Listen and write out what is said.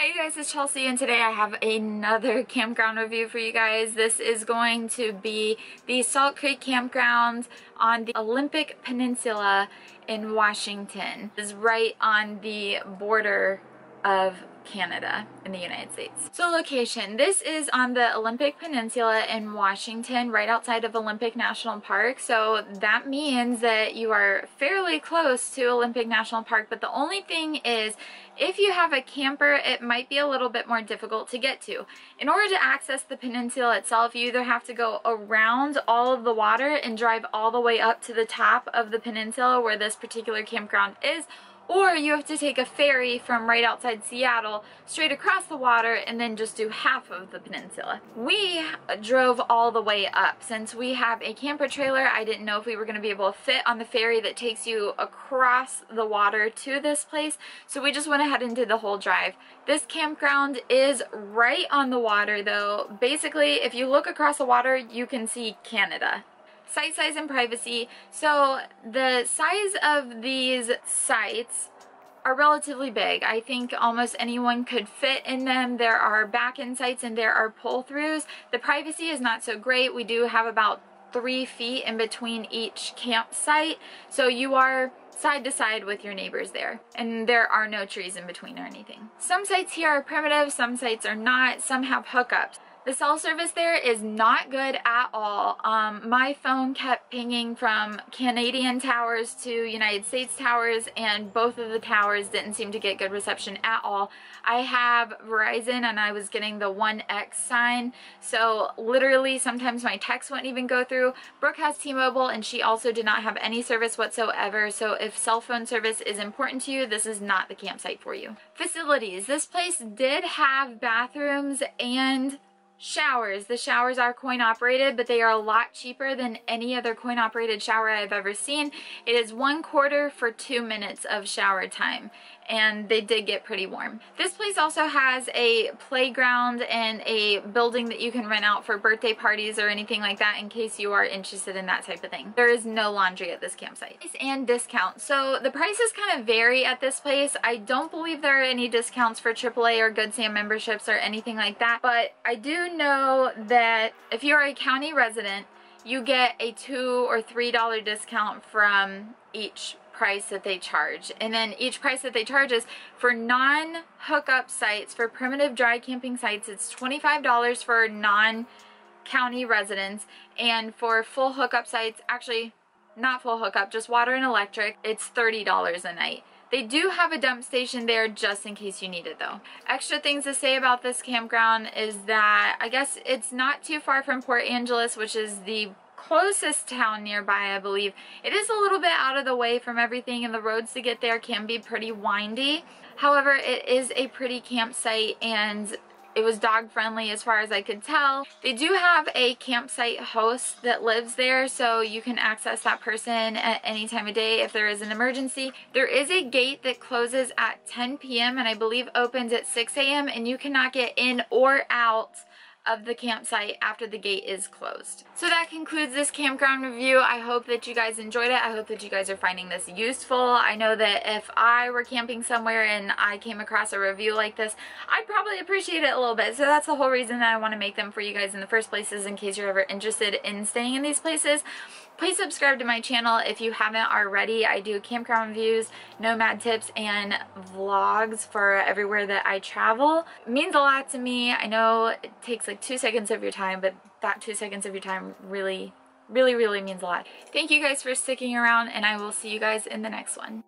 Hi you guys, it's Chelsea and today I have another campground review for you guys. This is going to be the Salt Creek Campground on the Olympic Peninsula in Washington. It is right on the border of Canada in the United States. So location, this is on the Olympic Peninsula in Washington, right outside of Olympic National Park. So that means that you are fairly close to Olympic National Park, but the only thing is if you have a camper, it might be a little bit more difficult to get to. In order to access the peninsula itself, you either have to go around all of the water and drive all the way up to the top of the peninsula where this particular campground is, or you have to take a ferry from right outside Seattle straight across the water and then just do half of the peninsula. We drove all the way up. Since we have a camper trailer, I didn't know if we were going to be able to fit on the ferry that takes you across the water to this place, so we just went ahead and did the whole drive. This campground is right on the water though. Basically, if you look across the water, you can see Canada. Site size and privacy. So the size of these sites are relatively big. I think almost anyone could fit in them. There are back-in sites and there are pull-throughs. The privacy is not so great. We do have about 3 feet in between each campsite, so you are side to side with your neighbors there, and there are no trees in between or anything. Some sites here are primitive, some sites are not, some have hookups. The cell service there is not good at all. My phone kept pinging from Canadian towers to United States towers, and both of the towers didn't seem to get good reception at all. I have Verizon and I was getting the 1X sign, so literally sometimes my text wouldn't even go through. Brooke has T-Mobile and she also did not have any service whatsoever, so if cell phone service is important to you, this is not the campsite for you. Facilities. This place did have bathrooms and showers. The showers are coin operated, but they are a lot cheaper than any other coin operated shower I've ever seen. It is $1/4 for 2 minutes of shower time, and they did get pretty warm. This place also has a playground and a building that you can rent out for birthday parties or anything like that in case you are interested in that type of thing. There is no laundry at this campsite. And discounts. So the prices kind of vary at this place. I don't believe there are any discounts for AAA or Good Sam memberships or anything like that, but I do know that if you're a county resident, you get a $2 or $3 discount from each price that they charge. And then each price that they charge is for non-hookup sites. For primitive dry camping sites, it's $25 for non-county residents, and for full hookup sites, actually not full hookup, just water and electric, it's $30 a night. They do have a dump station there just in case you need it though. Extra things to say about this campground is that I guess it's not too far from Port Angeles, which is the closest town nearby, I believe. It is a little bit out of the way from everything, and the roads to get there can be pretty windy. However, it is a pretty campsite and it was dog friendly as far as I could tell. They do have a campsite host that lives there, so you can access that person at any time of day if there is an emergency. There is a gate that closes at 10 p.m. and I believe opens at 6 a.m. and you cannot get in or out of the campsite after the gate is closed. So that concludes this campground review. I hope that you guys enjoyed it. I hope that you guys are finding this useful. I know that if I were camping somewhere and I came across a review like this, I'd probably appreciate it a little bit. So that's the whole reason that I want to make them for you guys in the first place, is in case you're ever interested in staying in these places. Please subscribe to my channel if you haven't already. I do campground reviews, nomad tips, and vlogs for everywhere that I travel. It means a lot to me. I know it takes like 2 seconds of your time, but that 2 seconds of your time really means a lot. Thank you guys for sticking around, and I will see you guys in the next one.